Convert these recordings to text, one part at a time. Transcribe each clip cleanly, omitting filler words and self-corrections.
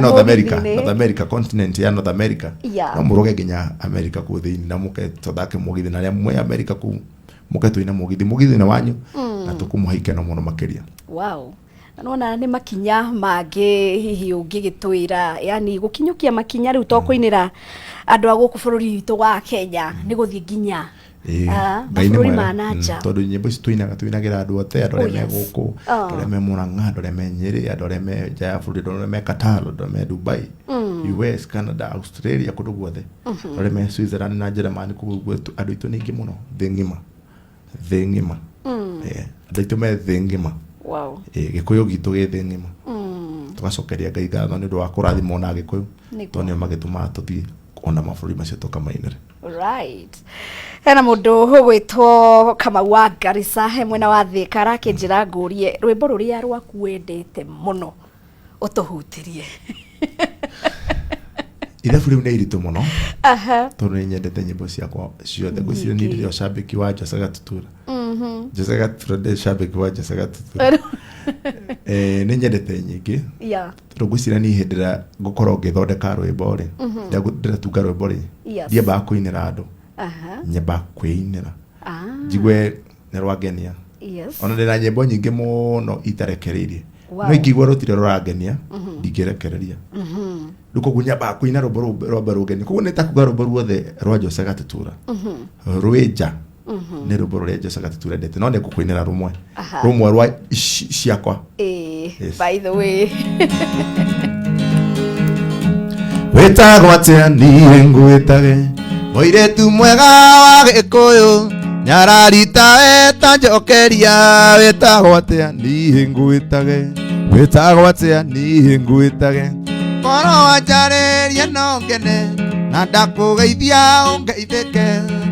North America, North America continent ya North America. No muroge nginya America ku thiini na muke tothake mugithi na mwe America ku muke tuina mugithi na wanyu na tukumuhaike no muno makiria. Wow. Nona ni makinya mangĩ hihi ũngĩgĩtwĩra, yani gũkinyũkia makinya rĩu to kũinĩra andũ a gũkũ bũrũri witũ wa Kenya nĩ gũthiĩ nginya mabũrũri ma nanja. Tondũ nyĩmbo ici tuinagĩra andũ othe, andũ arĩa me gũkũ, andũ arĩa me Mũrang'a, andũ arĩa me Nyĩrĩ, andũ arĩa me nja ya bũrũri, andũ arĩa me Qatar, andũ arĩa me Dubai, US, Canada, Australia, kũndũ guothe, andũ arĩa me Switzerland na Germany, kũguo andũ aitũ nĩ aingĩ mũno thĩ ng'ima. Andũ aitũ me thĩ ng'ima. Wow. Gĩkũyũ gitũ gĩ thĩ ng'ima. Tugacokeria Ngai ngatho nĩ ũndũ wa kũrathimwo na Gĩkũyũ, tondũ nĩo magĩtũmaga tũthiĩ ona mabũrũri macio tũkamainĩre. Right. Hena mũndũ ũgwĩtwo Kamau wa Garissa he mwena wa Thĩka arakĩnjĩra ngũrie rwĩmbo rũrĩa rwaku wendete mũno ũtũhutirie. Ithabu rĩu nĩ iritũ mũno. Tondũ nĩ nyendete nyĩmbo ciakwa ciothe. Ngwĩciria nĩ ndĩrĩ shabiki wa Jose Gatutura. Jose Gatutura ndĩ shabiki wa Jose Gatutura. Nĩ nyendete nyingĩ. Tondũ ngwĩciria nĩ hĩndĩ ĩrĩa ngũkorwo ngĩthondeka rwĩmbo rĩ, ndĩratunga rwĩmbo rĩ, ndiambaga kũinĩra andũ, nyambaga kwĩinĩra njigue nĩ rwangenia. Ona ndĩna nyĩmbo nyingĩ mũno itarekereirie, no ingĩigua rũtirĩ rũrangenia ndingĩrekereria. Rĩu koguo nyambaga kũina rwĩmbo rũngenia. Koguo nĩ ta kuga rwĩmbo ruothe rwa Jose Gatutura rwĩ nja nĩ rwĩmbo rũrĩa Jose Gatutura endete, no nĩngũkũinĩra rũmwe rwa ciakwa. By the way. Wĩtagwo atĩa? Niĩ ngwĩtage mũirĩtu mwega wa Gĩkũyũ, nyararita weta njokeria. Wĩtagwo atĩa? Niĩ ngwĩtage. Wĩtagwo atĩa? Niĩ ngwĩtage. Ngoro wanjarĩria no ngene na ndakũgeithia ũngeithĩke.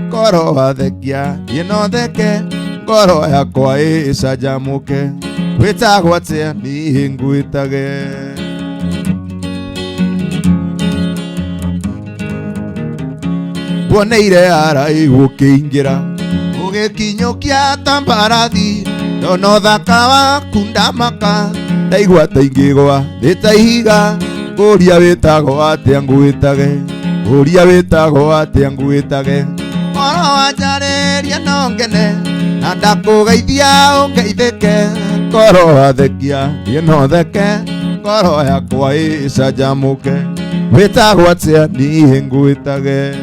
Ngoro wathekia niĩ no theke, ngoro yakwa ĩcanjamũke. Wĩtagwo atĩa? Niĩ ngwĩtage. Nguoneire haraihu ũkĩingĩra ũgĩkinyũkia ta mbarathi, ndona ũthaka waku ndamaka, ndaigua ta ingĩgũa ndĩ ta ihiga. Ngũria wĩtagwo atĩa? Ngwĩtage. Ngũria wĩtagwo atĩa? Ngwĩtage. Ngoro wanjarĩria no ngene na ndakũgeithia ũngeithĩke. Ngoro wathekia niĩ no theke, ngoro yakwa ĩcanjamũke. Wĩtagwo atĩa? Niĩ ngwĩtage.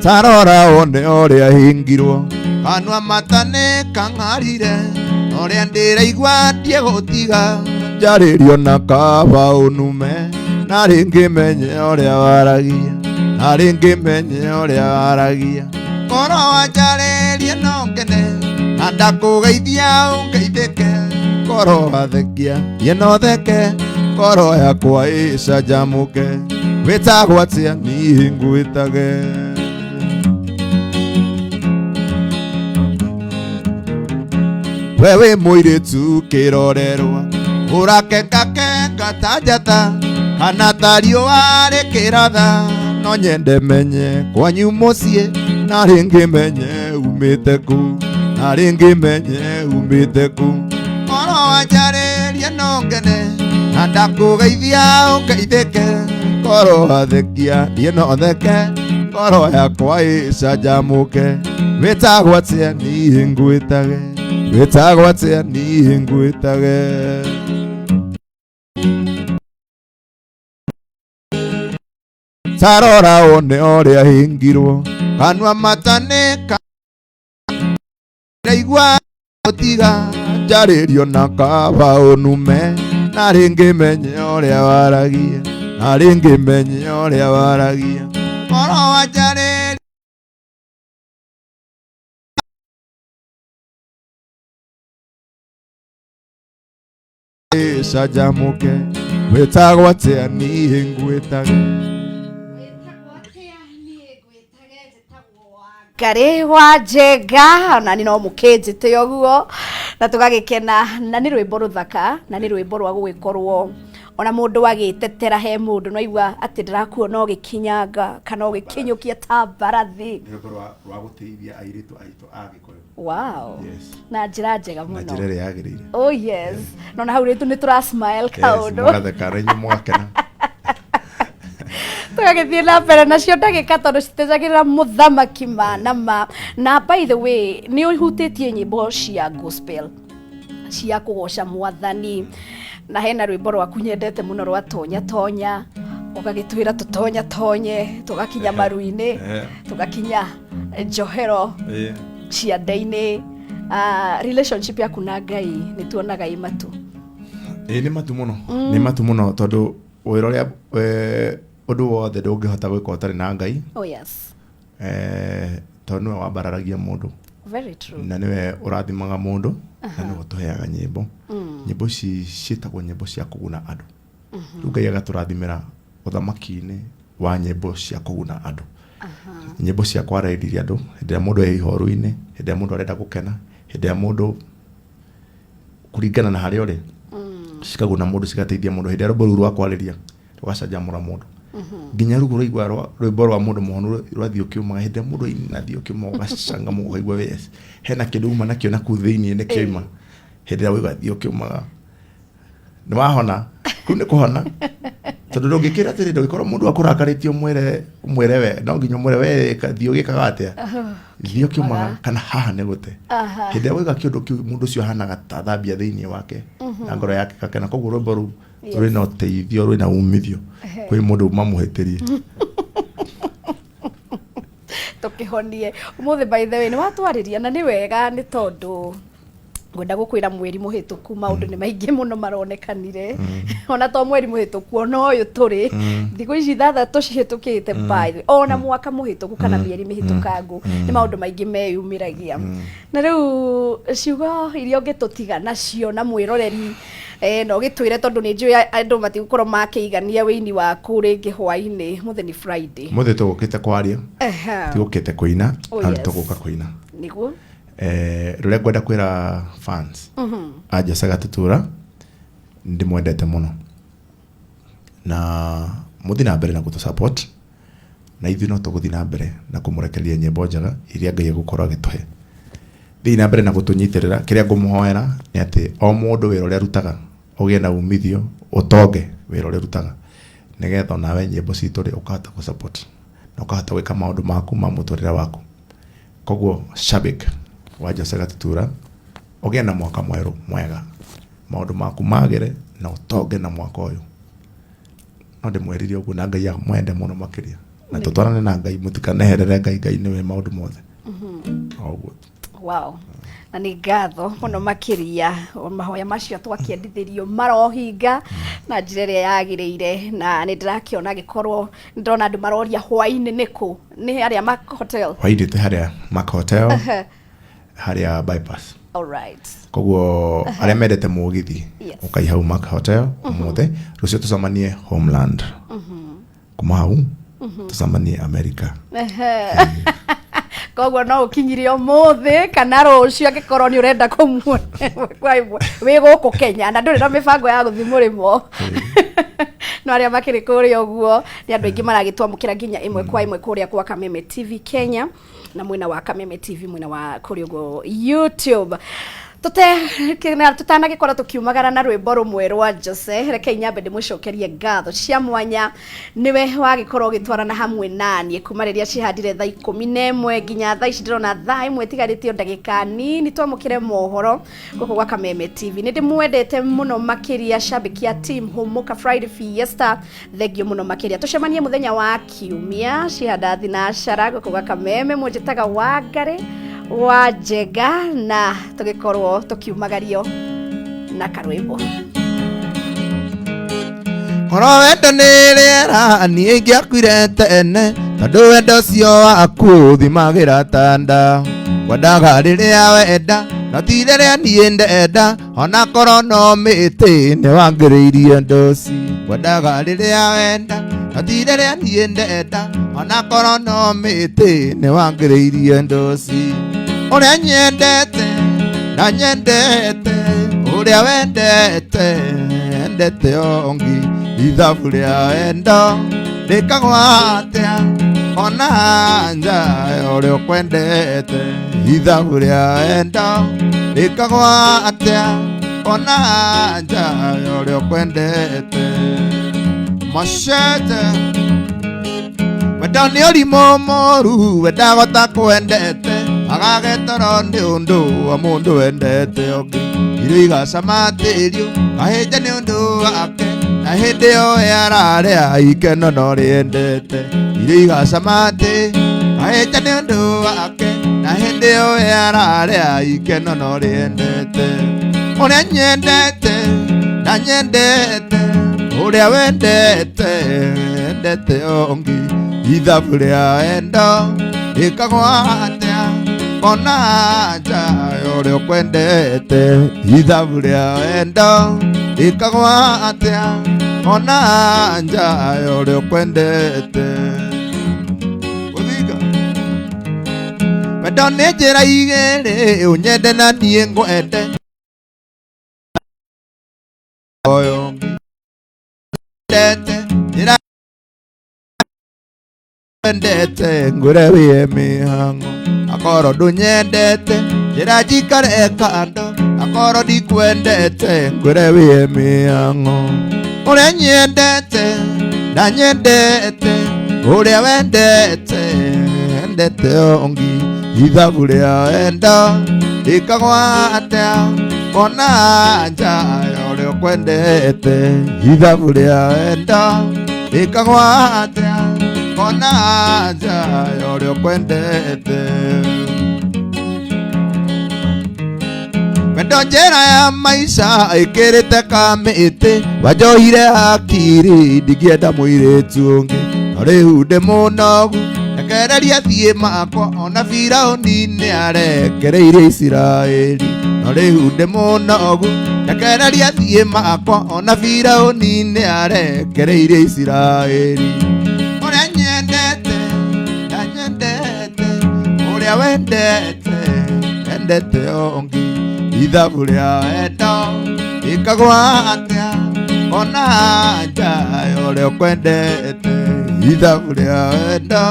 Tarora wone ũrĩa hingirwo, kanua mata nĩ kang'arire, ũrĩa ndĩraigua ndiegũtiga, njarĩrio na kaba ũnume, na rĩngĩ menye ũrĩa waragia, na rĩngĩ menye ũrĩa waragia. Ngoro wanjarĩria no ngene na ndakũgeithia ũngeithĩke. Ngoro wathekia niĩ no theke, ngoro yakwa ĩcanjamũke. Wĩtagwo atĩa? Niĩ ngwĩtage. We wĩ mũirĩtu kĩrorerwa, ũrakekakeka ta njata, kana ta riũa rĩkĩratha. No nyende menye kwanyu mũciĩ, na rĩngĩ menye umĩte kũ, na rĩngĩ menye umĩte kũ. Ngoro wanjarĩria no ngene na ndakũgeithia ũngeithĩke. Ngoro wathekia niĩ no theke, ngoro yakwa ĩcanjamũke. Wĩtagwo atĩa? Niĩ ngwĩtage. Wĩtagwo atĩa? Niĩ ngwĩtage. Tarora wone ũrĩa hingirwo, kanua mata nĩ kang'arire, gũtiga, njarĩrio na kaba ũnume, na rĩngĩ menye ũrĩa waragia, na rĩngĩ menye ũrĩa waragia. Ngoro wanjarĩria ĩcanjamũke. Wĩtagwo atĩa? Niĩ ngwĩtage. Wangari Wa Njenga, ona ni no mũkĩnjĩte ũguo, na tũgagĩkena, na nĩ rwĩmbo rũthaka, na nĩ rwĩmbo rwa gũgĩkorwo ona mundu agitetera he mundu no igwa ati ndirakuona ugikinyanga kana ugikinyukia ta barathi rwa guteithia airitu aitu agikoyo. Wow. Yes. Na njira njega muno. Na njira yagirire. Oh yes. No na huritu ni tura smile kaundu. Yes, mwana karenyu mwakena. Tugagithie na mbere nacio ndagika tondu citejagirira muthamaki manama. Na by the way ni uhutitie nyimbo cia gospel cia kugoca mwathani na hena rwimbo rwaku nyendete muno rwa tonya tonya ugagitwira tutonya tonye tugakinya maruini tugakinya njohero ciande-ini. Relationship yaku na Ngai ni tuonaga imatu. Ni matu muno. Ni matu muno tondu wira uria undu wothe ndungihota gwika utari na Ngai. Oh yes. Tondu niwe wambararagia mundu. Very true. Na niwe urathimaga mundu na niwe utuheaga nyimbo. Nyimbo ici ciitagwo nyimbo cia kuguna andu. Riu Ngai agaturathimira uthamaki-ini wa nyimbo cia kuguna andu. Nyimbo cia kwarĩrĩria andu hĩndĩ ĩrĩa mũndũ e ihoru-inĩ, hĩndĩ ĩrĩa mũndũ arenda gũkena, hĩndĩ ĩrĩa mũndũ kũringana na harĩa ũrĩ cikaguna mũndũ, cigateithia mũndũ. Hĩndĩ ĩrĩa rwĩmbo rũu rwa kwarĩria rũgacanjamũra mũndũ, nginya rũu ũraigua rwĩmbo rwa mũndũ mũhonu rwathiĩ ũkĩumaga, hĩndĩ ĩrĩa mũndũ ainathiĩ ũkĩumaga ũgacangamũka ũkaigua wes hena kĩndũ uma nakĩo nakũu thĩiniĩ nĩ kĩoima. Hĩndĩ ĩrĩa wathiĩ ũkĩumaga nĩ wahona, kũu nĩ kũhona. Tondu ndũngĩkĩra atĩrĩ ndũngĩkorwo mũndũ akũrakarĩtie umwĩre we no nginya umwĩre we thiĩ ũgĩkaga atĩa, thiĩ ũkĩumaga kana haha nĩ gũte. Hĩndĩ ĩrĩa waiga kĩũndũ kĩu mũndũ ũcio ahanaga ta thambia thĩiniĩ wake na ngoro yake gakena. Koguo rwĩmbo rũu rwĩ na ũteithio, rwĩ na umithio kwĩ mũndũ mamũhĩtĩrie. Tukihonie umuthi by the way ni watwarĩria na nĩ wega nĩ tondu ngwenda gukwira mweri muhituku maundu ni maingi muno maronekanire ona to mweri muhituku ona uyu turi thiku ici thathatũ cihitukite by ona mwaka muhituku kana mieri mihitukangu ni maundu maingi meyumiragia. Na riu ciugo iria ngitutiga nacio na mwiroreri no gitwire tondu ni njui andu matigukorwo makiigania wĩini waku ringi hwaini. Mutheni Friday muthe tugukite kwaria tugukite kuina na tuguka kuina niguo ruria ngwenda kwira fans aja Gatutura ndimwendete muno na muthi na mbere na gutu support na ithuĩ no tũgũthiĩ na mbere na kũmũrekereria nyĩmbo njega iria Ngai egũkorwo agĩtũhe. Thiĩ na mbere na gũtũnyitĩrĩra. Kĩrĩa ngũmũhoera nĩ atĩ o mũndũ wĩra ũrĩa arutaga ũgĩe na umithio, ũtonge wĩra ũrĩa arutaga nĩgetha nawe nyĩmbo citũ rĩ ũkahota gũ support na ũkahota gwĩka maũndũ maku ma mũtũrĩre waku. Koguo shabik wa Gatutura ũgĩe na mwaka mwerũ mwega, maũndũ maku magĩre na ũtonge na mwaka ũyũ. No ndĩmwĩrire ũguo na Ngai amwende mũno makĩria na tũtwarane na Ngai, mũtikaneherere Ngai. Ngai nĩwe maũndũ mothe. Oguo. Wow. Na nĩ ngatho mũno makĩria mahoya macio twakiendithĩrio marohinga na njĩra ĩrĩa yagĩrĩire. Na nĩ ndĩrakĩona gĩkorwo ndĩrona andũ maroria hwainĩ nĩkũ, nĩ harĩa Mac Hotel. Hwainĩ tĩ harĩa Mac Hotel harĩa bypass. Alright. Koguo arĩa mendete Mugithi ũkai hau Mac Hotel ũmũthĩ, rũciũ tũcemanie Homeland. Kuma hau tũcemanie America. Koguo no ukinyire umuthi kana rucio angikorwo ni urenda kumuona wi guku Kenya na nduri na mibango ya guthi murimo. No aria makiri kuria uguo ni andu aingi maragitwamukira nginya imwe kwa imwe kuria kwa Kameme TV Kenya na mwena wa Kameme TV mwena wa kuria uguo YouTube. Tutanagikora tukiumagara na rwimbo rumwe rwa Jose, reke nyambe ndimucokerie ngatho cia mwanya niwe wagikorwo gitwarana hamwe nani kuma riria cihandire thaa 11 nginya thaa ici ndirona thaa imwe tigaritio ndagika nini twamukire mohoro guku gwa Kameme TV. Ni ndimwendete muno makiria shabiki ya team Hũmũka Friday Fiesta, thegio muno makiria. Tucemanie muthenya wa kiumia cihanda thinacara guku gwa Kameme, munjitaga Wangari Wa Njenga na tugikorwo tukiumagario na karwimbo. Oro wendo nĩ rĩera niĩ ingĩakuire tene tondũ wendo ũcio waku thimagira tanda. Wendaga rĩrĩa wenda no ti rĩrĩa niĩ ndenda, ona korwo no mĩtĩ nĩ wangĩrĩirie ndoci. Wendaga rĩrĩa wenda no ti rĩrĩa niĩ ndenda, ona korwo no mĩtĩ nĩ wangĩrĩirie ndoci. Ũrĩa nyendete na nyendete, ũrĩa wendete endete ongi. ithabu rĩa wendo rĩkagwo atĩa ona nja ũrĩa ũkwendete ithabu rĩa wendo rĩkagwo atĩa ona nja ũrĩa ũkwendete Machete wenda nĩ ũrimũ mũru wendagota kwendete agagetoro nĩ ũndũ wa mũndũ wendete ũngĩ irio igacama tĩrio kahĩnja nĩ ũndũ wake na hĩndĩ ĩyo ararĩa ikeno no rĩendete irio igacama kahĩnja nĩ ũndũ wake na hĩndĩ ĩyo ararĩa ikeno no rĩendete ũrĩa nyendete na nyendete ũrĩa wendete endete ũngĩ ithabu rĩa wendo rĩkagwo atĩa ona nja ũrĩa ũkwendete ithabu rĩa wendo rĩkagwo atĩa ona nja ũrĩa ũkwendete gũthinga wendo nĩ njĩra igĩrĩ ũnyende na niĩ ngwende ũyũ njĩra wendete ngũre wĩye mĩhang'o akorwo ndũnyendete njĩra njikare kando akorwo ndikwendete ngũre wĩye mĩhang'o ũrĩa nyendete na nyendete ũrĩa wendete endete ũngĩ ithabu rĩa wendo rĩkagwo atĩa ona nja ũrĩa ũkwendete ithabu rĩa wendo rĩkagwo atĩa ona nja ũrĩa ũkwendete wendo njĩra ya maica ĩkĩrĩte kamĩtĩ wanjohire hakiri ndingĩenda mũirĩtu ũngĩ no rĩu ndĩ mũnogu rekereria thiĩ makwa ona Firaũni nĩ arekereirie Isiraeli no rĩu ndĩ mũnogu rekereria thiĩ makwa ona Firaũni nĩ arekereirie Isiraeli ũrĩa nyendete na nyendete ũrĩa wendete endete ũngĩ ithabu rĩa wendo rĩkagwo atĩa ona nja ũrĩa ũkwendete ithabu rĩa wendo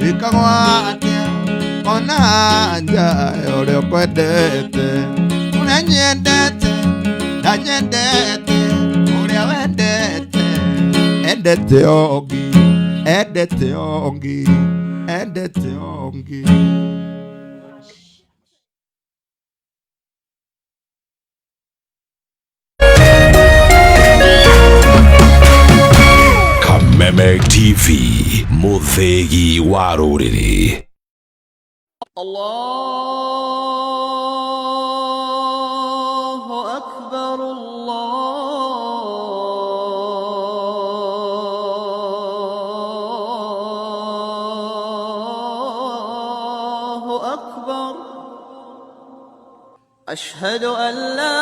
rĩkagwo atĩa ona nja ũrĩa ũkwendete ũrĩa nyendete na nyendete ũrĩa wendete endete ũngĩ endete ũngĩ endete ũngĩ Kameme TV, mũthĩgi wa rũrĩrĩ. Allahu Akbar, Allahu Akbar. Ashhadu an la